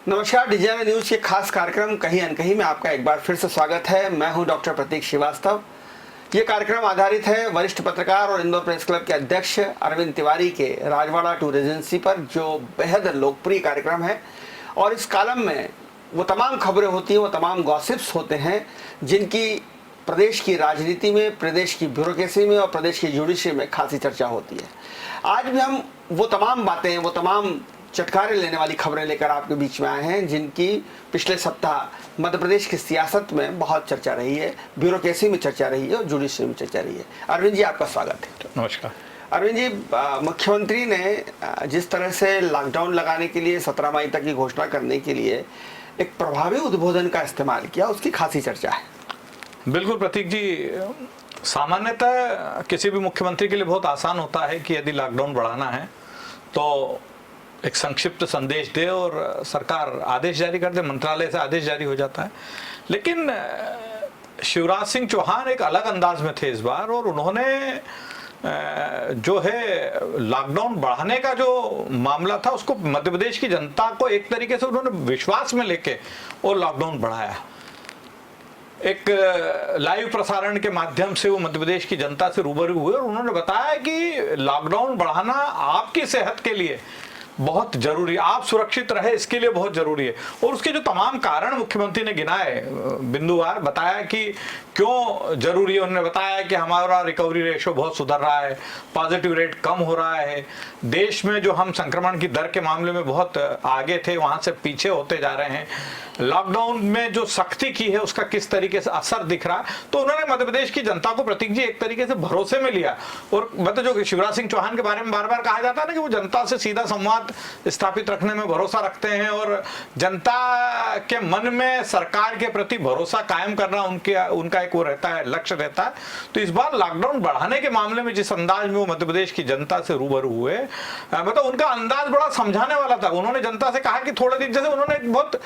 नमस्कार, DGMA news के खास कार्यक्रम कहीं अनकहीं में आपका एक बार फिर से स्वागत है। मैं हूं डॉक्टर प्रतीक श्रीवास्तव। ये कार्यक्रम आधारित है वरिष्ठ पत्रकार और इंदौर प्रेस क्लब के अध्यक्ष अरविंद तिवारी के राजवाड़ा टूर एजेंसी पर, जो बेहद लोकप्रिय कार्यक्रम है। और इस कॉलम में वो तमाम खबरें होती हैं, वो तमाम गॉसिप्स होते हैं जिनकी प्रदेश की राजनीति में, प्रदेश की ब्यूरोक्रेसी में और प्रदेश की जुडिशरी में खासी चर्चा होती है। आज भी हम वो तमाम बातें, वो तमाम चटकारे लेने वाली खबरें लेकर आपके बीच में आए हैं जिनकी पिछले सप्ताह मध्य प्रदेश की सियासत में बहुत चर्चा रही है, ब्यूरोक्रेसी में चर्चा रही है और जुडिशरी में चर्चा रही है। अरविंद जी, आपका स्वागत है। नमस्कार। अरविंद जी, मुख्यमंत्री ने जिस तरह से लॉकडाउन लगाने के लिए 17 मई तक की घोषणा करने के लिए एक प्रभावी उद्बोधन का इस्तेमाल किया, उसकी खासी चर्चा है। बिल्कुल प्रतीक जी, सामान्यतः किसी भी मुख्यमंत्री के लिए बहुत आसान होता है कि यदि लॉकडाउन बढ़ाना है तो एक संक्षिप्त संदेश दे और सरकार आदेश जारी कर दे, मंत्रालय से आदेश जारी हो जाता है। लेकिन शिवराज सिंह चौहान एक अलग अंदाज में थे इस बार, और उन्होंने जो है लॉकडाउन बढ़ाने का जो मामला था उसको मध्य प्रदेश की जनता को एक तरीके से उन्होंने विश्वास में लेके और लॉकडाउन बढ़ाया। एक लाइव प्रसारण के माध्यम से वो मध्य प्रदेश की जनता से रूबरू हुए और उन्होंने बताया कि लॉकडाउन बढ़ाना आपकी सेहत के लिए बहुत जरूरी है, आप सुरक्षित रहे इसके लिए बहुत जरूरी है। और उसके जो तमाम कारण मुख्यमंत्री ने गिनाए, बिंदुवार बताया कि क्यों जरूरी है। उन्होंने बताया कि हमारा रिकवरी रेशो बहुत सुधर रहा है, पॉजिटिव रेट कम हो रहा है, देश में जो हम संक्रमण की दर के मामले में बहुत आगे थे वहां से पीछे होते जा रहे हैं, लॉकडाउन में जो सख्ती की है उसका किस तरीके से असर दिख रहा है। तो उन्होंने मध्य प्रदेश की जनता को प्रतीक जी एक तरीके से भरोसे में लिया। और मतलब जो शिवराज सिंह चौहान के बारे में बार बार कहा जाता है ना कि वो जनता से सीधा संवाद स्थापित रखने में भरोसा रखते हैं और जनता के मन में सरकार के प्रति भरोसा कायम करना उनका एक वो रहता है, लक्ष्य रहता है। तो इस बार लॉकडाउन बढ़ाने के मामले में जिस अंदाज में वो मध्य प्रदेश की जनता से रूबरू हुए, मतलब उनका अंदाज बड़ा समझाने वाला था। उन्होंने जनता से कहा कि थोड़े दिन, जैसे उन्होंने बहुत,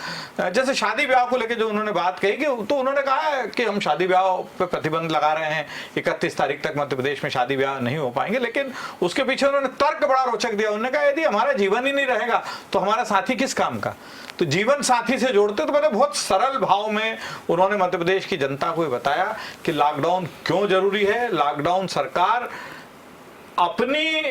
जैसे शादी ब्याह को लेकर जो उन्होंने बात कही कि तो उन्होंने कहा कि हम शादी ब्याह पे प्रतिबंध लगा रहे हैं, 31 तारीख तक मध्य प्रदेश में शादी ब्याह नहीं हो पाएंगे। लेकिन उसके पीछे उन्होंने तर्क बड़ा रोचक दिया। उन्होंने कहा यदि हमारा जीवन ही नहीं रहेगा तो हमारा साथी किस काम का, तो जीवन साथी से जोड़ते। तो मतलब बहुत सरल भाव में उन्होंने मध्य प्रदेश की जनता को बताया कि लॉकडाउन क्यों जरूरी है। लॉकडाउन सरकार अपनी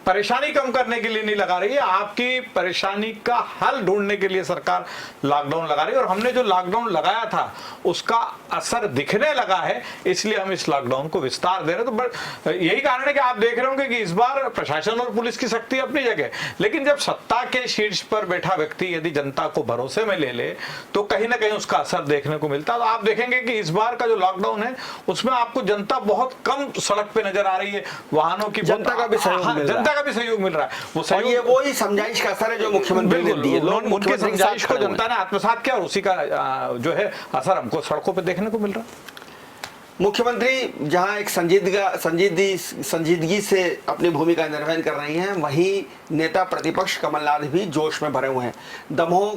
परेशानी कम करने के लिए नहीं लगा रही है, आपकी परेशानी का हल ढूंढने के लिए सरकार लॉकडाउन लगा रही है। और हमने जो लॉकडाउन लगाया था उसका असर दिखने लगा है, इसलिए हम इस लॉकडाउन को विस्तार दे रहे हैं। तो यही कारण है कि आप देख रहे होंगे कि इस बार प्रशासन और पुलिस की शक्ति अपनी जगह, लेकिन जब सत्ता के शीर्ष पर बैठा व्यक्ति यदि जनता को भरोसे में ले ले तो कहीं ना कहीं उसका असर देखने को मिलता है। तो आप देखेंगे कि इस बार का जो लॉकडाउन है उसमें आपको जनता बहुत कम सड़क पे नजर आ रही है, वाहनों की जनता का भी सहयोग मिल रहा है। वो और ये वो ही समझाइश का असर है जो मुख्यमंत्री ने दी है। लोग उनके समझाइश को जनता ने आत्मसात किया और उसी का जो है असर हमको सड़कों पे देखने को मिल रहा है। मुख्यमंत्री जहां एक संजीदगी से अपनी भूमिका निर्वहन कर रही हैं, वहीं नेता प्रतिपक्ष कमलनाथ भी जोश में भरे हुए हैं। दमोह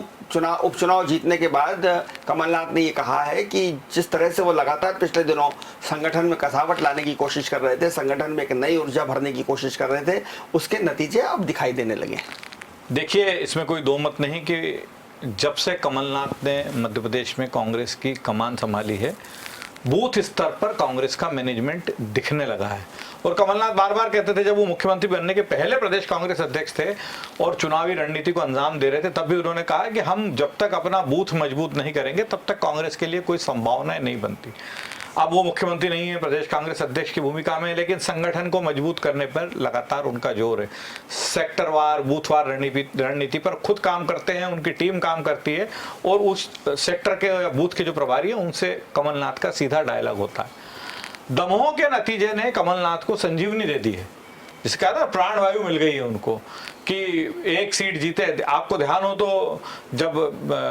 उपचुनाव जीतने के बाद कमलनाथ ने ये कहा है कि जिस तरह से वो लगातार पिछले दिनों संगठन में कसावट लाने की कोशिश कर रहे थे, संगठन में एक नई ऊर्जा भरने की कोशिश कर रहे थे, उसके नतीजे अब दिखाई देने लगे। देखिए, इसमें कोई दो मत नहीं कि जब से कमलनाथ ने मध्य प्रदेश में कांग्रेस की कमान संभाली है, बूथ स्तर पर कांग्रेस का मैनेजमेंट दिखने लगा है। और कमलनाथ बार बार कहते थे, जब वो मुख्यमंत्री बनने के पहले प्रदेश कांग्रेस अध्यक्ष थे और चुनावी रणनीति को अंजाम दे रहे थे, तब भी उन्होंने कहा कि हम जब तक अपना बूथ मजबूत नहीं करेंगे तब तक कांग्रेस के लिए कोई संभावनाएं नहीं बनती। अब वो मुख्यमंत्री नहीं है, प्रदेश कांग्रेस अध्यक्ष की भूमिका में, लेकिन संगठन को मजबूत करने पर लगातार उनका जोर है। सेक्टरवार, बूथवार रणनीति पर खुद काम करते हैं, उनकी टीम काम करती है और उस सेक्टर के या बूथ के जो प्रभारी है उनसे कमलनाथ का सीधा डायलॉग होता है। दमोह के नतीजे ने कमलनाथ को संजीवनी दे दी है, जिसे कहता है प्राणवायु मिल गई है उनको कि एक सीट जीते। आपको ध्यान हो तो जब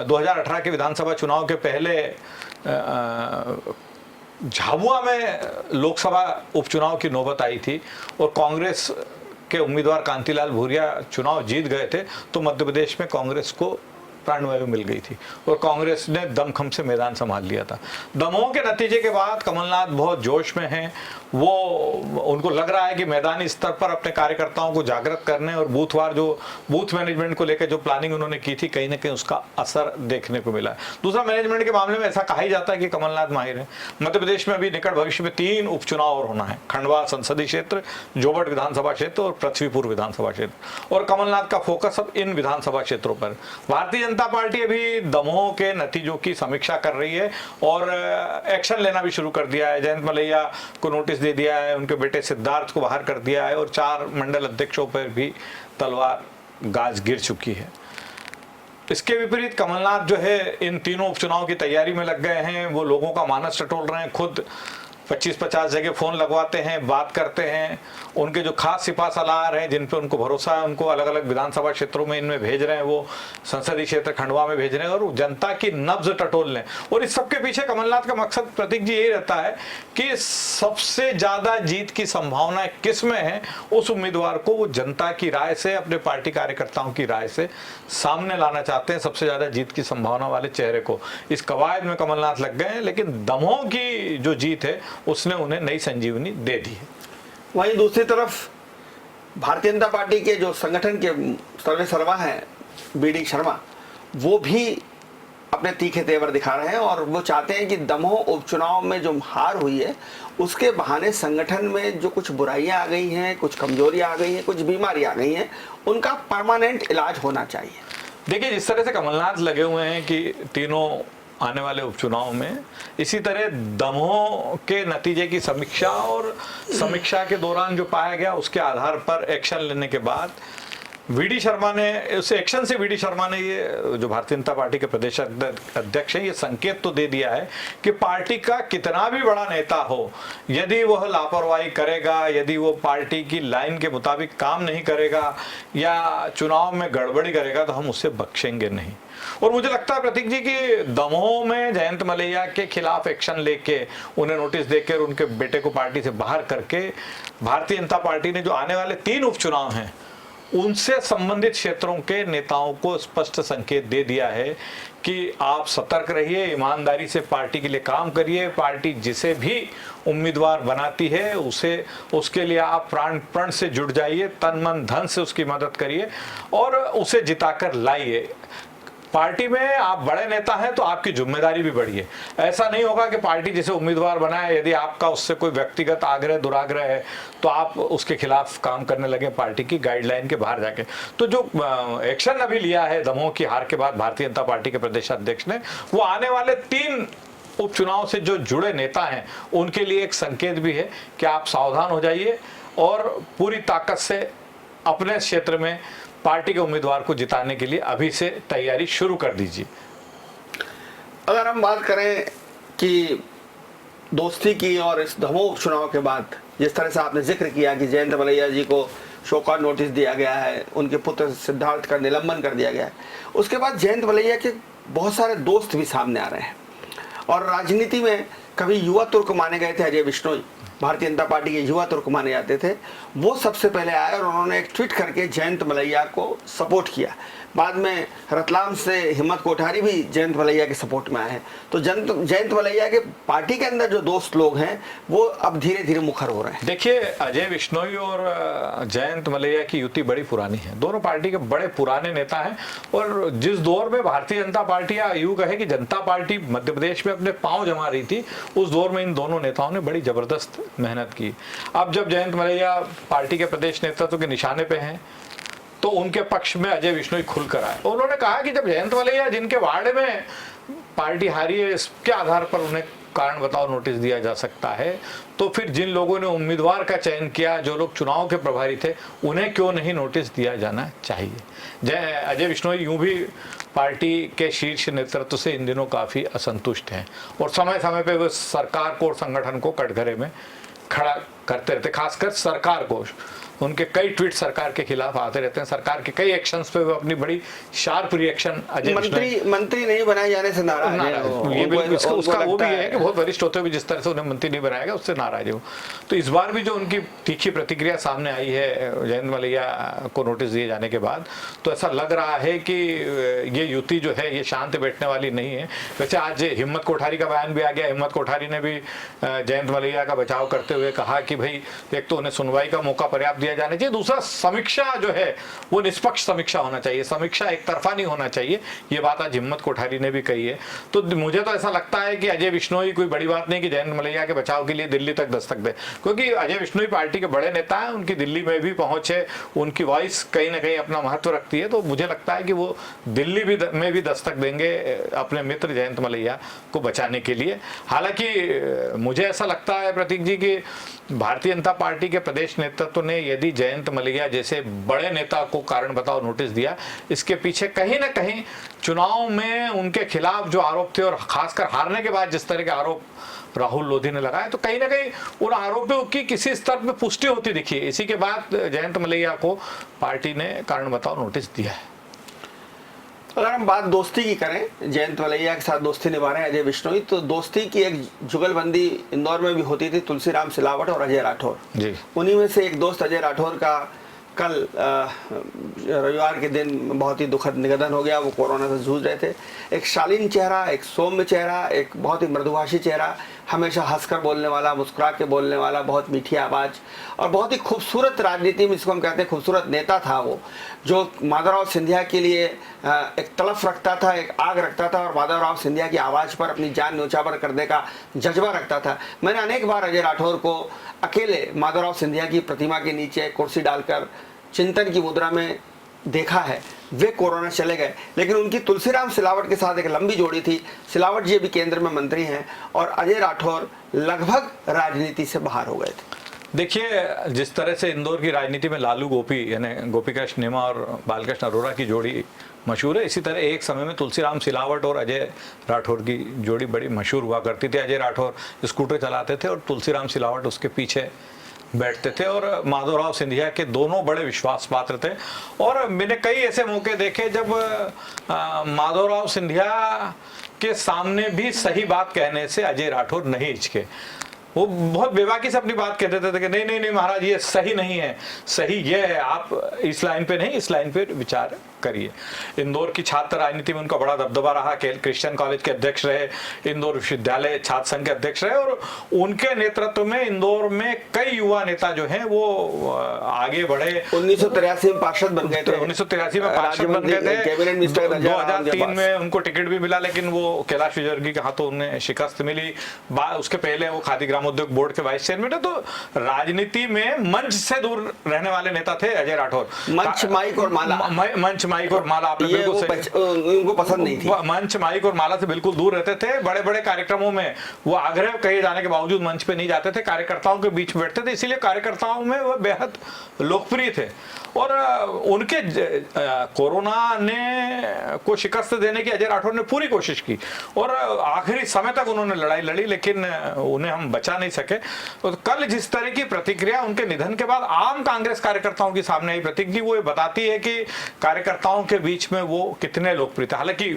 2018 के विधानसभा चुनाव के पहले झाबुआ में लोकसभा उपचुनाव की नौबत आई थी और कांग्रेस के उम्मीदवार कांतिलाल भूरिया चुनाव जीत गए थे, तो मध्य प्रदेश में कांग्रेस को प्राणवायु मिल गई थी और कांग्रेस ने दमखम से मैदान संभाल लिया था। दमोह के नतीजे के बाद कमलनाथ बहुत जोश में हैं। वो उनको लग रहा है कि मैदानी स्तर पर अपने कार्यकर्ताओं को जागृत करने और बूथवार जो बूथ मैनेजमेंट को लेकर जो प्लानिंग उन्होंने की थी, कहीं ना कहीं उसका असर देखने को मिला है। दूसरा, मैनेजमेंट के मामले में ऐसा कहा ही जाता है कि कमलनाथ माहिर है। मध्य प्रदेश में अभी निकट भविष्य में 3 उपचुनाव और होना है, खंडवा संसदीय क्षेत्र, जोबट विधानसभा क्षेत्र और पृथ्वीपुर विधानसभा क्षेत्र, और कमलनाथ का फोकस अब इन विधानसभा क्षेत्रों पर। भारतीय जनता पार्टी अभी दमोह के नतीजों की समीक्षा कर रही है और एक्शन लेना भी शुरू कर दिया है। जयंत मलैया को नोटिस दे दिया है, उनके बेटे सिद्धार्थ को बाहर कर दिया है और 4 मंडल अध्यक्षों पर भी तलवार गाज गिर चुकी है। इसके विपरीत कमलनाथ जो है इन तीनों उपचुनाव की तैयारी में लग गए हैं। वो लोगों का मानस टटोल रहे हैं, खुद 25-50 जगह फोन लगवाते हैं, बात करते हैं। उनके जो खास सिपा सलाहकार हैं जिन पे उनको भरोसा है, उनको अलग अलग विधानसभा क्षेत्रों में इनमें भेज रहे हैं, वो संसदीय क्षेत्र खंडवा में भेज रहे हैं और जनता की नब्ज टटोल लें। और इस सबके पीछे कमलनाथ का मकसद प्रतीक जी यही रहता है कि सबसे ज्यादा जीत की संभावना किस में है, उस उम्मीदवार को वो जनता की राय से, अपने पार्टी कार्यकर्ताओं की राय से सामने लाना चाहते हैं, सबसे ज्यादा जीत की संभावना वाले चेहरे को। इस कवायद में कमलनाथ लग गए हैं, लेकिन दमोह की जो जीत है उसने उन्हें नई संजीवनी दे दी है। वहीं दूसरी तरफ भारतीय जनता पार्टी के जो संगठन के सर्वे सर्वा हैं बीडी शर्मा, वो भी अपने तीखे तेवर दिखा रहे हैं और वो चाहते हैं कि दमोह उपचुनाव में जो हार हुई है उसके बहाने संगठन में जो कुछ बुराइयां आ गई हैं, कुछ कमजोरियां आ गई हैं, कुछ बीमारी आ गई हैं, उनका परमानेंट इलाज होना चाहिए। देखिए, जिस तरह से कमलनाथ लगे हुए हैं कि तीनों आने वाले उपचुनाव में, इसी तरह दमोह के नतीजे की समीक्षा और समीक्षा के दौरान जो पाया गया उसके आधार पर एक्शन लेने के बाद वीडी शर्मा ने, उस एक्शन से वीडी शर्मा ने, ये जो भारतीय जनता पार्टी के प्रदेश अध्यक्ष है, ये संकेत तो दे दिया है कि पार्टी का कितना भी बड़ा नेता हो, यदि वह लापरवाही करेगा, यदि वो पार्टी की लाइन के मुताबिक काम नहीं करेगा या चुनाव में गड़बड़ी करेगा, तो हम उसे बख्शेंगे नहीं। और मुझे लगता है प्रतीक जी कि दमोह में जयंत मलैया के खिलाफ एक्शन लेके, उन्हें नोटिस देकर, उनके बेटे को पार्टी से बाहर करके, भारतीय जनता पार्टी ने जो आने वाले 3 उपचुनाव हैं उनसे संबंधित क्षेत्रों के नेताओं को स्पष्ट संकेत दे दिया है कि आप सतर्क रहिए, ईमानदारी से पार्टी के लिए काम करिए, पार्टी जिसे भी उम्मीदवार बनाती है उसे, उसके लिए आप प्राण से जुट जाइए, तन मन धन से उसकी मदद करिए और उसे जिताकर लाइए। पार्टी में आप बड़े नेता हैं तो आपकी जिम्मेदारी भी बढ़ी है। ऐसा नहीं होगा कि पार्टी जिसे उम्मीदवार बनाए, यदि आपका उससे कोई व्यक्तिगत आग्रह दुराग्रह है तो आप उसके खिलाफ काम करने लगे पार्टी की गाइडलाइन के बाहर जाके। तो जो एक्शन अभी लिया है दमोह की हार के बाद भारतीय जनता पार्टी के प्रदेश अध्यक्ष ने, वो आने वाले 3 उपचुनाव से जो जुड़े नेता हैं उनके लिए एक संकेत भी है कि आप सावधान हो जाइए और पूरी ताकत से अपने क्षेत्र में पार्टी के उम्मीदवार को जिताने के लिए अभी से तैयारी शुरू कर दीजिए। अगर हम बात करें कि दोस्ती की और इस दमोह उपचुनाव के बाद जिस तरह से आपने जिक्र किया कि जयंत मलैया जी को शोकॉज नोटिस दिया गया है, उनके पुत्र सिद्धार्थ का निलंबन कर दिया गया है, उसके बाद जयंत मलैया के बहुत सारे दोस्त भी सामने आ रहे हैं और राजनीति में कभी युवा तुर्क माने गए थे अजय बिश्नोई, भारतीय जनता पार्टी के युवा तुर्क माने जाते थे, वो सबसे पहले आए और उन्होंने एक ट्वीट करके जयंत मलैया को सपोर्ट किया। बाद में रतलाम से हिम्मत कोठारी भी जयंत मलैया के सपोर्ट में आए हैं। तो जयंत मलैया के पार्टी के अंदर जो दोस्त लोग हैं वो अब धीरे धीरे मुखर हो रहे हैं। देखिए, अजय बिश्नोई और जयंत मलैया की युति बड़ी पुरानी है, दोनों पार्टी के बड़े पुराने नेता हैं और जिस दौर में भारतीय जनता पार्टी, या यूं कहे कि जनता पार्टी मध्य प्रदेश में अपने पांव जमा रही थी, उस दौर में इन दोनों नेताओं ने बड़ी जबरदस्त मेहनत की। अब जब जयंत मलैया पार्टी के प्रदेश नेतृत्व के निशाने पे हैं तो उनके पक्ष में अजय बिश्नोई खुलकर आए। उन्होंने कहा कि जब जयंत मलैया, जिनके वार्ड में पार्टी हारी है, इसके आधार पर उन्हें कारण बताओ नोटिस दिया जा सकता है, तो फिर जिन लोगों ने उम्मीदवार का चयन किया, जो लोग चुनाव के प्रभारी थे, उन्हें क्यों नहीं नोटिस दिया जाना चाहिए। अजय बिश्नोई यूं भी पार्टी के शीर्ष नेतृत्व से इन दिनों काफी असंतुष्ट हैं और समय समय पे वो सरकार को और संगठन को कटघरे में खड़ा करते रहते, खासकर सरकार को। उनके कई ट्वीट सरकार के खिलाफ आते रहते हैं, सरकार के कई एक्शंस पे वो अपनी बड़ी शार्प रिएक्शन अजय मंत्री नहीं बनाए जाने से नाराज है। ये बिल्कुल उसका वो भी है कि बहुत वरिष्ठ होते हुए जिस तरह से उन्हें मंत्री नहीं बनाया गया उससे नाराज है वो। तो इस बार भी जो उनकी तीखी प्रतिक्रिया सामने आई है जयंत मलैया को नोटिस दिए जाने के बाद, तो ऐसा लग रहा है कि ये युति जो है ये शांत बैठने वाली नहीं है। वैसे आज हिम्मत कोठारी का बयान भी आ गया। हिम्मत कोठारी ने भी जयंत मलैया का बचाव करते हुए कहा कि भाई एक तो उन्हें सुनवाई का मौका पर्याप्त दिया जाना चाहिए, दूसरा समीक्षा जो है वो निष्पक्ष समीक्षा होना चाहिए, समीक्षा एक तरफा नहीं होना चाहिए। ये बात आज हिम्मत कोठारी ने भी कही है। तो मुझे तो ऐसा लगता है कि अजय बिश्नोई कोई बड़ी बात नहीं कि जयंत मलैया के बचाव के लिए दिल्ली तक दस्तक दे, क्योंकि अजय बिश्नोई पार्टी के बड़े नेता हैं, उनकी दिल्ली में भी पहुंच है, उनकी वॉइस कहीं ना कहीं अपना महत्व रखती है। तो मुझे लगता है कि वो दिल्ली में भी दस्तक देंगे अपने मित्र जयंत मलैया को बचाने के लिए। हालांकि मुझे ऐसा लगता है प्रतीक जी कि भारतीय जनता पार्टी के प्रदेश नेतृत्व ने यदि जयंत मलैया जैसे बड़े नेता को कारण बताओ नोटिस दिया, इसके पीछे कहीं ना कहीं चुनाव में उनके खिलाफ जो आरोप थे और खासकर हारने के बाद जिस तरह के आरोप राहुल लोधी ने लगाए, तो कहीं ना कहीं उन आरोपों की किसी स्तर पे पुष्टि होती दिखी। इसी के बाद जयंत मलैया को पार्टी ने कारण बताओ नोटिस दिया है। अगर हम बात दोस्ती की करें, जयंत मलैया के साथ दोस्ती निभा रहे हैं अजय बिश्नोई, तो दोस्ती की एक जुगलबंदी इंदौर में भी होती थी तुलसीराम सिलावट और अजय राठौर जी। उन्हीं में से एक दोस्त अजय राठौर का कल रविवार के दिन बहुत ही दुखद निधन हो गया। वो कोरोना से जूझ रहे थे। एक शालीन चेहरा, एक सौम्य चेहरा, एक बहुत ही मृदुभाषी चेहरा, हमेशा हंसकर बोलने वाला, मुस्कुरा के बोलने वाला, बहुत मीठी आवाज़ और बहुत ही खूबसूरत राजनीति में जिसको हम कहते हैं खूबसूरत नेता था वो, जो माधवराव सिंधिया के लिए एक तलफ रखता था, एक आग रखता था और माधवराव सिंधिया की आवाज़ पर अपनी जान न्योछावर करने का जज्बा रखता था। मैंने अनेक बार अजय राठौर को अकेले माधवराव सिंधिया की प्रतिमा के नीचे कुर्सी डालकर चिंतन की मुद्रा में देखा है। वे कोरोना चले गए, लेकिन उनकी तुलसीराम सिलावट के साथ एक लंबी जोड़ी थी। सिलावट जी भी केंद्र में मंत्री हैं और अजय राठौर लगभग राजनीति से बाहर हो गए थे। देखिए, जिस तरह से इंदौर की राजनीति में लालू गोपी यानी गोपी कृष्ण नेमा और बालकृष्ण अरोड़ा की जोड़ी मशहूर है, इसी तरह एक समय में तुलसीराम सिलावट और अजय राठौर की जोड़ी बड़ी मशहूर हुआ करती थी। अजय राठौर स्कूटर चलाते थे और तुलसीराम सिलावट उसके पीछे बैठते थे और माधवराव सिंधिया के दोनों बड़े विश्वास पात्र थे। और मैंने कई ऐसे मौके देखे जब माधवराव सिंधिया के सामने भी सही बात कहने से अजय राठौर नहीं हिचके। वो बहुत बेबाकी से अपनी बात कह देते थे कि नहीं नहीं नहीं महाराज, ये सही नहीं है, सही ये है, आप इस लाइन पे नहीं, इस लाइन पे विचार करिए। इंदौर की छात्र राजनीति में उनका बड़ा दबदबा रहा। क्रिश्चियन कॉलेज के अध्यक्ष रहे, इंदौर विश्वविद्यालय छात्र संघ के अध्यक्ष रहे और उनके नेतृत्व में इंदौर में कई युवा नेता जो हैं वो आगे बढ़े। 1983 में पार्षद बन गए थे। 1983 में पार्षद बन गए थे। कैबिनेट मिनिस्टर 2003 में उनको टिकट भी मिला, लेकिन वो कैलाश विजयवर्गीय के हाथों उन्हें शिकस्त मिली। उसके पहले वो खादी ग्रामोद्योग बोर्ड के वाइस चेयरमैन थे। तो राजनीति में मंच से दूर रहने वाले नेता थे अजय राठौर। मंच, माइक और माला, मंच, माइक और माला आपने बिल्कुल सही, उनको पसंद नहीं थी। मंच, माइक और माला से बिल्कुल दूर रहते थे। बड़े बड़े कार्यक्रमों में वो आग्रह कहे जाने के बावजूद मंच पे नहीं जाते थे, कार्यकर्ताओं के बीच में बैठते थे, इसीलिए कार्यकर्ताओं में वो बेहद लोकप्रिय थे। और उनके कोरोना ने को शिकस्त देने की अजय राठौर ने पूरी कोशिश की और आखिरी समय तक उन्होंने लड़ाई लड़ी, लेकिन उन्हें हम बचा नहीं सके। तो कल जिस तरह की प्रतिक्रिया उनके निधन के बाद आम कांग्रेस कार्यकर्ताओं की सामने आई प्रतीक जी, वो ये बताती है कि कार्यकर्ताओं के बीच में वो कितने लोकप्रिय थे। हालांकि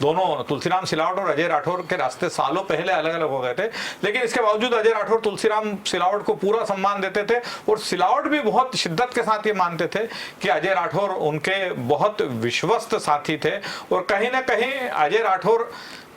दोनों तुलसीराम सिलावट और अजय राठौर के रास्ते सालों पहले अलग अलग हो गए थे, लेकिन इसके बावजूद अजय राठौर तुलसीराम सिलावट को पूरा सम्मान देते थे और सिलावट भी बहुत शिद्दत के साथ ये मानते थे कि अजय राठौर उनके बहुत विश्वस्त साथी थे। और कहीं ना कहीं अजय राठौर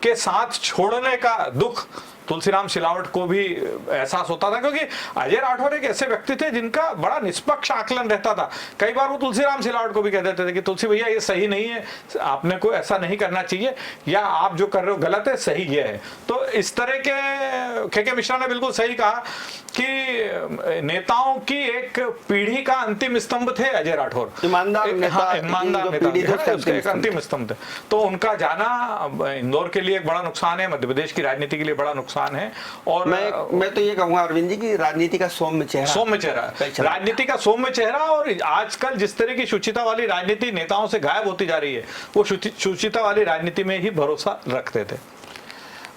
के साथ छोड़ने का दुख तुलसीराम सिलावट को भी एहसास होता था, क्योंकि अजय राठौर एक ऐसे व्यक्ति थे जिनका बड़ा निष्पक्ष आकलन रहता था। कई बार वो तुलसीराम सिलावट को भी कह देते थे कि तुलसी भैया ये सही नहीं है, आपने को ऐसा नहीं करना चाहिए, या आप जो कर रहे हो गलत है, सही ये है। तो इस तरह के मिश्रा ने बिल्कुल सही कहा कि नेताओं की एक पीढ़ी का अंतिम स्तंभ थे अजय राठौर, ईमानदार नेता, अंतिम स्तंभ थे। तो उनका जाना इंदौर के लिए एक बड़ा नुकसान है, मध्य प्रदेश की राजनीति के लिए बड़ा नुकसान है। और मैं तो ये कहूंगा अरविंद जी की राजनीति का सौम्य चेहरा, राजनीति का सौम्य चेहरा। और आजकल जिस तरह की शुचिता वाली राजनीति नेताओं से गायब होती जा रही है, वो शुचिता वाली राजनीति में ही भरोसा रखते थे।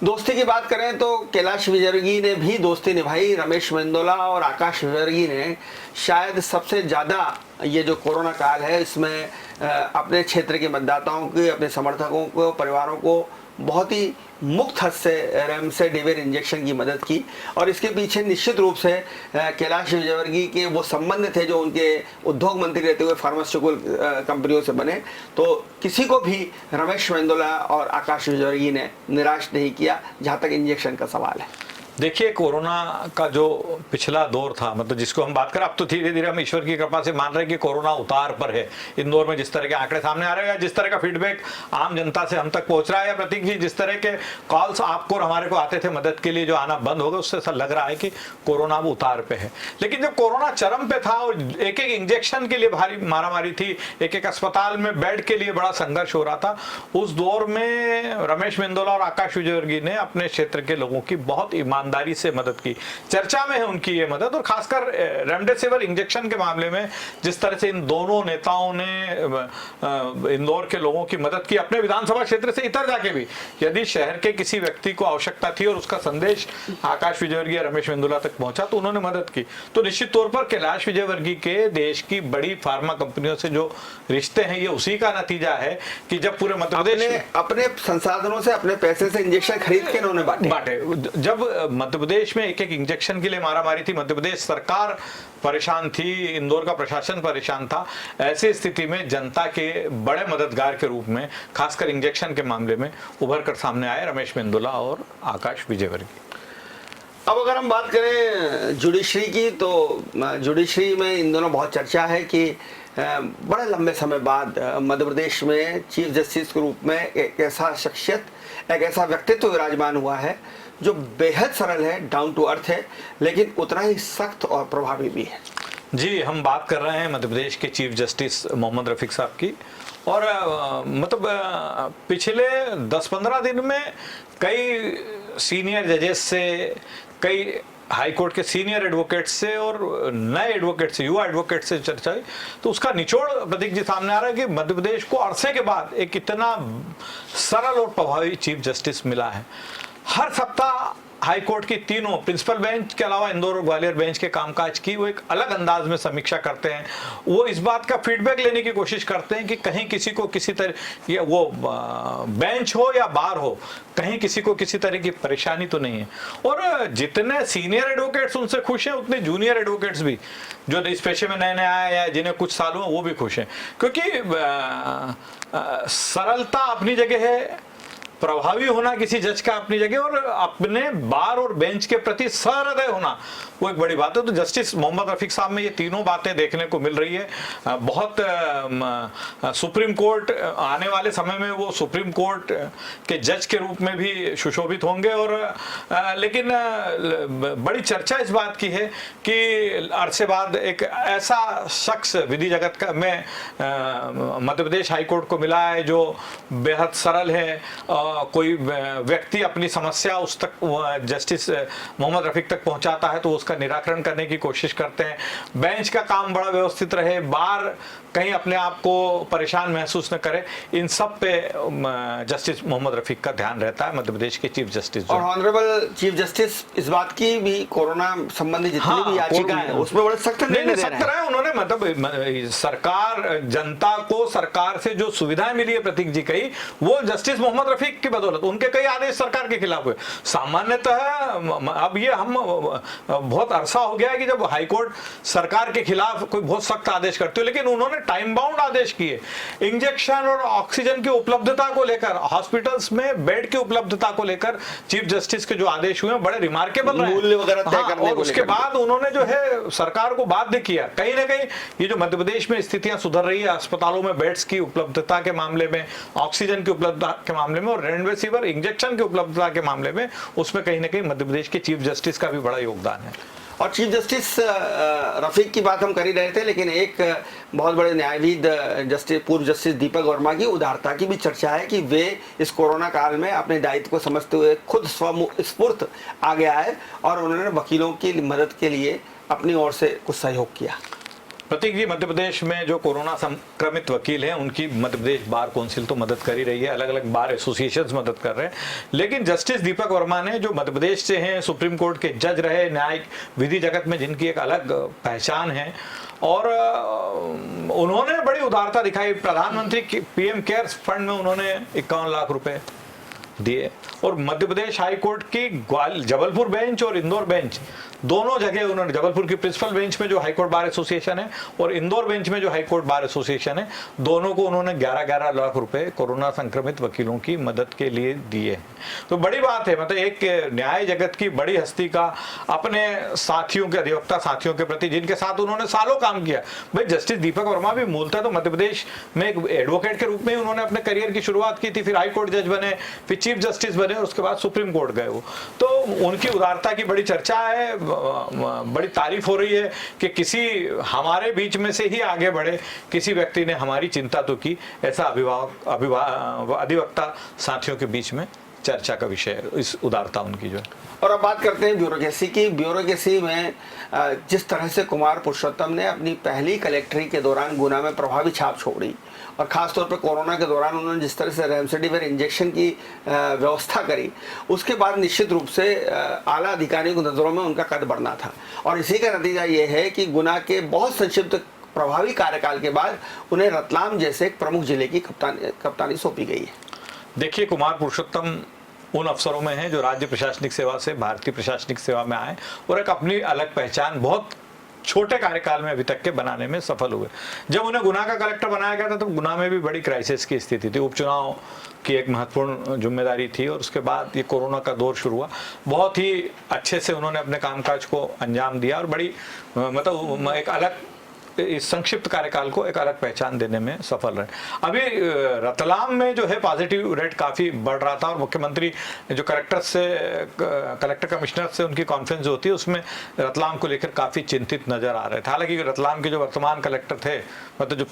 दोस्ती की बात करें तो कैलाश विजयवर्गीय ने भी दोस्ती निभाई। रमेश मेंदोला और आकाश विजयवर्गीय ने शायद सबसे ज़्यादा ये जो कोरोना काल है इसमें अपने क्षेत्र के मतदाताओं के, अपने समर्थकों को, परिवारों को बहुत ही मुक्त हद से रेमडेसिविर इंजेक्शन की मदद की। और इसके पीछे निश्चित रूप से कैलाश विजयवर्गीय के वो संबंध थे जो उनके उद्योग मंत्री रहते हुए फार्मास्यूटिकल कंपनियों से बने। तो किसी को भी रमेश मेंदोला और आकाश विजयवर्गीय ने निराश नहीं किया जहाँ तक इंजेक्शन का सवाल है। देखिए, कोरोना का जो पिछला दौर था, मतलब जिसको हम बात करें, अब तो धीरे धीरे हम ईश्वर की कृपा से मान रहे हैं कि कोरोना उतार पर है। इंदौर में जिस तरह के आंकड़े सामने आ रहे हैं, जिस तरह का फीडबैक आम जनता से हम तक पहुंच रहा है, या प्रतीक जी जिस तरह के कॉल्स आपको और हमारे को आते थे मदद के लिए, जो आना बंद हो गए, उससे ऐसा लग रहा है कि कोरोना अब उतार पे है। लेकिन जब कोरोना चरम पे था और एक एक इंजेक्शन के लिए भारी मारामारी थी, एक एक अस्पताल में बेड के लिए बड़ा संघर्ष हो रहा था, उस दौर में रमेश मेंदोला और आकाश विजयवर्गीय ने अपने क्षेत्र के लोगों की बहुत ईमानदारी से मदद की। चर्चा में है उनकी ये मदद, और खासकर रेमडेसिविर इंजेक्शन के मामले में जिस तरह से इन दोनों नेताओं ने इंदौर के लोगों की मदद की, अपने विधानसभा क्षेत्र से इतर जाके भी, यदि शहर के किसी व्यक्ति को आवश्यकता थी और उसका संदेश आकाश विजयवर्गीय, रमेश मेंदोला तक पहुंचा तो उन्होंने मदद की। तो निश्चित तौर पर कैलाश विजयवर्गीय के देश की बड़ी फार्मा कंपनियों से जो रिश्ते हैं, ये उसी का नतीजा है कि जब पूरे मध्य प्रदेश में अपने संसाधनों से, अपने पैसे से इंजेक्शन खरीद के इन्होंने बांटे। जब मध्य प्रदेश में एक एक इंजेक्शन के लिए मारामारी थी, मध्य प्रदेश सरकार परेशान थी, इंदौर का प्रशासन परेशान था, ऐसी स्थिति में जनता के बड़े मददगार के रूप में खासकर इंजेक्शन के मामले में उभर कर सामने आए रमेश मेंदोला और आकाश विजयवर्गीय। अब अगर हम बात करें जुडिशरी की, तो जुडिशरी में इन दोनों बहुत चर्चा है कि बड़े लंबे समय बाद मध्य प्रदेश में चीफ जस्टिस के रूप में एक ऐसा शख्सियत, एक ऐसा व्यक्तित्व विराजमान हुआ है जो बेहद सरल है, डाउन टू अर्थ है, लेकिन उतना ही सख्त और प्रभावी भी है। जी, हम बात कर रहे हैं मध्य प्रदेश के चीफ जस्टिस मोहम्मद रफीक साहब की। और मतलब पिछले 10-15 दिन में कई सीनियर जजेस से, कई हाई कोर्ट के सीनियर एडवोकेट से और नए एडवोकेट से, युवा एडवोकेट से चर्चा हुई, तो उसका निचोड़ प्रतीक जी सामने आ रहा है कि मध्य प्रदेश को अरसे के बाद एक इतना सरल और प्रभावी चीफ जस्टिस मिला है। हर सप्ताह हाई कोर्ट की तीनों प्रिंसिपल बेंच के अलावा इंदौर और ग्वालियर बेंच के कामकाज की वो एक अलग अंदाज में समीक्षा करते हैं। वो इस बात का फीडबैक लेने की कोशिश करते हैं कि कहीं किसी को किसी तरह, ये वो बेंच हो या बार हो, कहीं किसी को किसी तरह की परेशानी तो नहीं है। और जितने सीनियर एडवोकेट्स उनसे खुश हैं, उतने जूनियर एडवोकेट्स भी जो इस पेशे में नए नए आए हैं, जिन्हें कुछ सालों में, वो भी खुश हैं, क्योंकि सरलता अपनी जगह है, प्रभावी होना किसी जज का अपनी जगह, और अपने बार और बेंच के प्रति सहृदय होना वो एक बड़ी बात है। तो जस्टिस मोहम्मद रफीक साहब में ये तीनों बातें देखने को मिल रही है। बहुत सुप्रीम कोर्ट आने वाले समय में वो सुप्रीम कोर्ट के जज के रूप में भी सुशोभित होंगे। और लेकिन बड़ी चर्चा इस बात की है कि अरसे बाद एक ऐसा शख्स विधि जगत का में मध्य प्रदेश हाई कोर्ट को मिला है जो बेहद सरल है। कोई व्यक्ति अपनी समस्या उस तक जस्टिस मोहम्मद रफीक तक पहुंचाता है तो उसका निराकरण करने की कोशिश करते हैं। बेंच का काम बड़ा व्यवस्थित रहे, बार कहीं अपने आप को परेशान महसूस न करे, इन सब पे जस्टिस मोहम्मद रफीक का ध्यान रहता है, मध्य प्रदेश के चीफ जस्टिस। और ऑनरेबल चीफ जस्टिस इस बात की भी कोरोना संबंधी जितनी भी याचिकाएं हैं उसमें बड़े सख्त रहे उन्होंने। मतलब सरकार, जनता को सरकार से जो सुविधाएं मिली है प्रतीक जी कही, वो जस्टिस मोहम्मद रफीक की बदौलत। उनके कई आदेश सरकार के खिलाफ हुए। सामान्यतः अब ये हम बहुत अरसा हो गया है कि जब हाईकोर्ट सरकार के खिलाफ कोई बहुत सख्त आदेश करती है, लेकिन उन्होंने टाइम बाउंड आदेश किए। इंजेक्शन और ऑक्सीजन की उपलब्धता को लेकर, हॉस्पिटल्स में बेड की उपलब्धता को लेकर चीफ जस्टिस के जो आदेश हुए बड़े रिमार्केबल रहे। मूल्य वगैरह तय करने और उसके बाद उन्होंने जो है सरकार को बाध्य किया। कहीं ना कहीं ये जो मध्य प्रदेश में स्थितियां सुधर रही है, अस्पतालों में बेड्स की उपलब्धता के मामले में, ऑक्सीजन की उपलब्धता के मामले में और रेमडेसिविर इंजेक्शन की उपलब्धता के मामले में, उसमें कहीं ना कहीं मध्य प्रदेश के चीफ जस्टिस का भी बड़ा योगदान है। और चीफ जस्टिस रफीक की बात हम कर ही रहे थे, लेकिन एक बहुत बड़े न्यायविद जस्टिस, पूर्व जस्टिस दीपक वर्मा की उदारता की भी चर्चा है कि वे इस कोरोना काल में अपने दायित्व को समझते हुए खुद स्वस्फूर्त आगे आए और उन्होंने वकीलों की मदद के लिए अपनी ओर से कुछ सहयोग किया। प्रतीक जी, मध्य प्रदेश में जो कोरोना संक्रमित वकील हैं उनकी मध्य प्रदेश बार काउंसिल तो मदद कर ही रही है, अलग अलग बार एसोसिएशंस मदद कर रहे हैं, लेकिन जस्टिस दीपक वर्मा ने, जो मध्य प्रदेश से हैं, सुप्रीम कोर्ट के जज रहे, न्यायिक विधि जगत में जिनकी एक अलग पहचान है, और उन्होंने बड़ी उदारता दिखाई। प्रधानमंत्री पीएम केयर्स फंड में उन्होंने 51 लाख रुपए दिए, और मध्य प्रदेश हाई कोर्ट की जबलपुर बेंच और इंदौर बेंच दोनों जगह उन्होंने, जबलपुर की प्रिंसिपल बेंच में जो हाई कोर्ट बार एसोसिएशन है और इंदौर बेंच में जो हाई कोर्ट बार एसोसिएशन है, दोनों को उन्होंने 11-11 लाख रुपए कोरोना संक्रमित वकीलों की मदद के लिए दिए। तो बड़ी बात है, मतलब एक न्याय जगत की बड़ी हस्ती का अपने साथियों के, अधिवक्ता साथियों के प्रति, जिनके साथ उन्होंने सालों काम किया। भाई जस्टिस दीपक वर्मा भी मूलतः तो मध्य प्रदेश में एक एडवोकेट के रूप में उन्होंने अपने करियर की शुरुआत की थी, फिर हाई कोर्ट जज बने, फिर चीफ जस्टिस बने और उसके बाद सुप्रीम कोर्ट गए वो। तो उनकी उदारता की बड़ी चर्चा है, बड़ी तारीफ हो रही है कि किसी हमारे बीच में से ही आगे बढ़े किसी व्यक्ति ने हमारी चिंता तो की, ऐसा अधिवक्ता साथियों के बीच में चर्चा का विषय है इस उदारता उनकी जो है। और अब बात करते हैं ब्यूरोक्रेसी की। ब्यूरोक्रेसी में जिस तरह से कुमार पुरुषोत्तम ने अपनी पहली कलेक्टरी के दौरान गुना में प्रभावी छाप छोड़ी, और ख़ासतौर पर कोरोना के दौरान उन्होंने जिस तरह से रेमडेसिविर इंजेक्शन की व्यवस्था करी, उसके बाद निश्चित रूप से आला अधिकारियों की नज़रों में उनका कद बढ़ना था। और इसी का नतीजा ये है कि गुना के बहुत संक्षिप्त प्रभावी कार्यकाल के बाद उन्हें रतलाम जैसे एक प्रमुख जिले की कप्तानी सौंपी गई है। देखिए, कुमार पुरुषोत्तम उन अफसरों में हैं जो राज्य प्रशासनिक सेवा से भारतीय प्रशासनिक सेवा में आए और एक अपनी अलग पहचान बहुत छोटे कार्यकाल में अभी तक के बनाने में सफल हुए। जब उन्हें गुना का कलेक्टर बनाया गया था तो गुना में भी बड़ी क्राइसिस की स्थिति थी, उपचुनाव की एक महत्वपूर्ण जिम्मेदारी थी, और उसके बाद ये कोरोना का दौर शुरू हुआ। बहुत ही अच्छे से उन्होंने अपने कामकाज को अंजाम दिया और बड़ी मतलब एक अलग, इस संक्षिप्त कार्यकाल को एक अलग पहचान देने में सफल रहे। अभी रतलाम में जो है पॉजिटिव रेट काफ़ी बढ़ रहा था, और मुख्यमंत्री जो कलेक्टर कमिश्नर से उनकी कॉन्फ्रेंस जो होती है उसमें रतलाम को लेकर काफ़ी चिंतित नजर आ रहे थे। हालांकि रतलाम के जो वर्तमान कलेक्टर थे, मतलब जो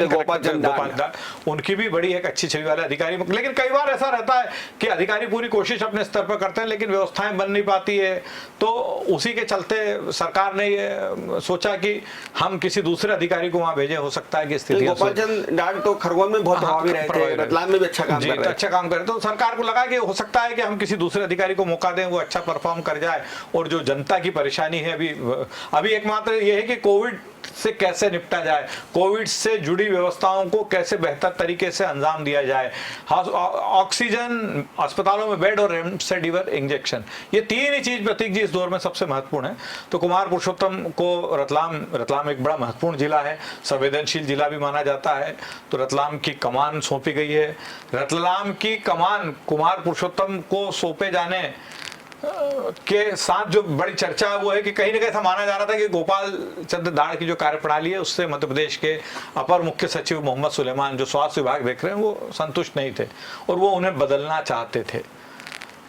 गोपाल, उनकी भी बड़ी एक अच्छी छवि वाले अधिकारी, लेकिन कई बार ऐसा रहता है कि अधिकारी पूरी कोशिश अपने स्तर पर करते हैं लेकिन व्यवस्थाएं बन नहीं पाती है, तो उसी के चलते सरकार ने ये सोचा कि हम किसी दूसरे अधिकारी को वहां भेजे, हो सकता है कि स्थिति। गोपाल चंद डाग तो खरगोन में बहुत प्रभावी रहे थे, रतलाम में भी अच्छा काम कर रहे थे। अच्छा काम कर रहे, तो सरकार को लगा कि हो सकता है कि हम किसी दूसरे अधिकारी को मौका दें, वो अच्छा परफॉर्म कर जाए, और जो जनता की परेशानी है अभी एकमात्र ये है कि कोविड से कैसे निपटा जाए, कोविड से जुड़ी व्यवस्थाओं को कैसे बेहतर तरीके से अंजाम दिया जाए, ऑक्सीजन, अस्पतालों में बेड और रेमडेसिविर इंजेक्शन, ये तीन ही चीज प्रतीक जी इस दौर में सबसे महत्वपूर्ण है। तो कुमार पुरुषोत्तम को रतलाम एक बड़ा महत्वपूर्ण जिला है, संवेदनशील जिला भी माना जाता है, तो रतलाम की कमान सौंपी गई है। रतलाम की कमान कुमार पुरुषोत्तम को सौंपे जाने के साथ जो बड़ी चर्चा है वो है कि कहीं ना कहीं माना जा रहा था कि गोपाल चंद्र दाड़ की जो कार्यप्रणाली है उससे मध्य प्रदेश के अपर मुख्य सचिव मोहम्मद सुलेमान जो स्वास्थ्य विभाग देख रहे हैं वो संतुष्ट नहीं थे और वो उन्हें बदलना चाहते थे।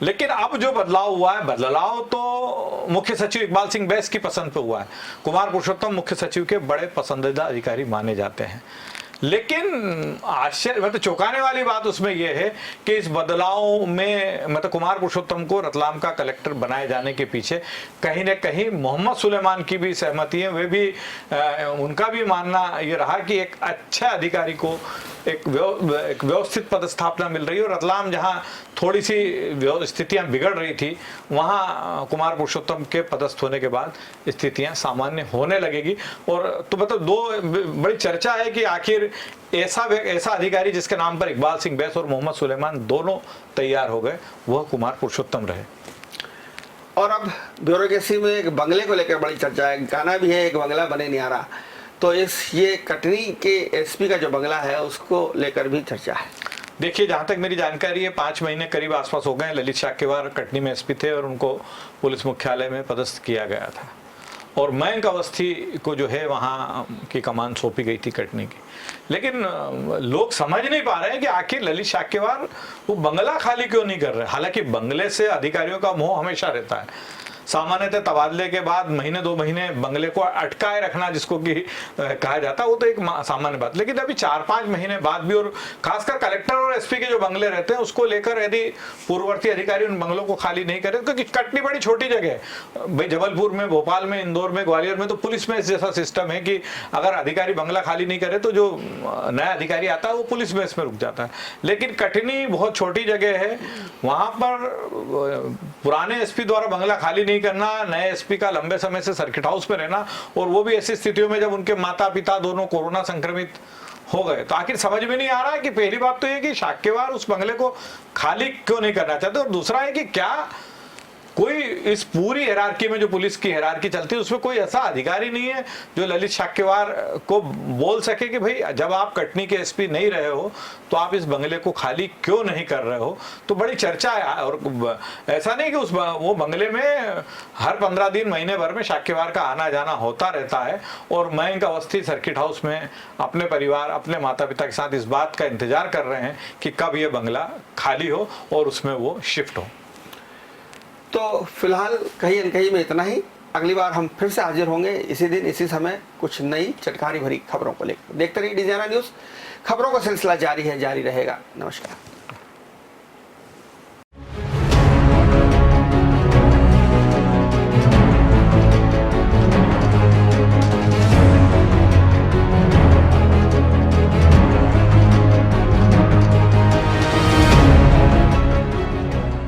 लेकिन अब जो बदलाव हुआ है, बदलाव तो मुख्य सचिव इकबाल सिंह बैस की पसंद पे हुआ है। कुमार पुरुषोत्तम मुख्य सचिव के बड़े पसंदीदा अधिकारी माने जाते हैं, लेकिन आश्चर्य मतलब चौंकाने वाली बात उसमें यह है कि इस बदलाव में मतलब कुमार पुरुषोत्तम को रतलाम का कलेक्टर बनाए जाने के पीछे कहीं न कहीं मोहम्मद सुलेमान की भी सहमति है। वे भी उनका भी मानना ये रहा कि एक अच्छा अधिकारी को एक व्यवस्थित पदस्थापना मिल रही है, और रतलाम जहां थोड़ी सी स्थितियां बिगड़ रही थी वहां कुमार पुरुषोत्तम के पदस्थ होने के बाद स्थितियां सामान्य होने लगेगी। और तो मतलब दो बड़ी चर्चा है कि आखिर ऐसा अधिकारी जिसके नाम पर इकबाल सिंह बैस और मोहम्मद सुलेमान दोनों तैयार हो गए, वह कुमार पुरुषोत्तम रहे। और अब ब्यूरोक्रेसी में एक बंगले को लेकर बड़ी चर्चा है, गाना भी है एक बंगला बने न्यारा, तो ये कटनी के एसपी का जो बंगला है उसको लेकर भी चर्चा है। देखिए, जहां तक मेरी जानकारी है 5 महीने करीब आसपास हो गए ललित शाक्यवार कटनी में एसपी थे और उनको पुलिस मुख्यालय में पदस्थ किया गया था, और मयंक अवस्थी को जो है वहाँ की कमान सौंपी गई थी कटनी की। लेकिन लोग समझ नहीं पा रहे हैं कि आखिर ललित शाक्यवार वो बंगला खाली क्यों नहीं कर रहे। हालांकि बंगले से अधिकारियों का मोह हमेशा रहता है, सामान्यतः तबादले के बाद महीने 2 महीने बंगले को अटकाए रखना जिसको कि कहा जाता है, वो तो एक सामान्य बात। लेकिन अभी 4-5 महीने बाद भी, और खासकर कलेक्टर और एसपी के जो बंगले रहते हैं उसको लेकर यदि पूर्ववर्ती अधिकारी उन बंगलों को खाली नहीं करे, क्योंकि कटनी बड़ी छोटी जगह है भाई, जबलपुर में, भोपाल में, इंदौर में, ग्वालियर में तो पुलिस में जैसा सिस्टम है कि अगर अधिकारी बंगला खाली नहीं करे तो जो नया अधिकारी आता है वो पुलिस बेस में रुक जाता है। लेकिन कटनी बहुत छोटी जगह है, वहां पर पुराने एसपी द्वारा बंगला खाली नहीं करना, नए एसपी का लंबे समय से सर्किट हाउस में रहना, और वो भी ऐसी स्थितियों में जब उनके माता पिता दोनों कोरोना संक्रमित हो गए, तो आखिर समझ में नहीं आ रहा है कि पहली बात तो ये कि शाक्यवार उस बंगले को खाली क्यों नहीं करना चाहते, और दूसरा है कि क्या कोई इस पूरी हिरार्की में, जो पुलिस की हिरार्की चलती है, उसमें कोई ऐसा अधिकारी नहीं है जो ललित शाक्यवार को बोल सके कि भाई जब आप कटनी के एसपी नहीं रहे हो तो आप इस बंगले को खाली क्यों नहीं कर रहे हो। तो बड़ी चर्चा है, और ऐसा नहीं कि वो बंगले में हर 15 दिन, महीने भर में शाक्यवार का आना जाना होता रहता है, और मयंक अवस्थी सर्किट हाउस में अपने परिवार, अपने माता पिता के साथ इस बात का इंतजार कर रहे हैं कि कब ये बंगला खाली हो और उसमें वो शिफ्ट हो। तो फिलहाल कहीं न कहीं में इतना ही। अगली बार हम फिर से हाजिर होंगे इसी दिन, इसी समय, कुछ नई चटखारी भरी खबरों को लेकर। देखते रहिए डिजाइनर न्यूज़, खबरों का सिलसिला जारी है, जारी रहेगा। नमस्कार।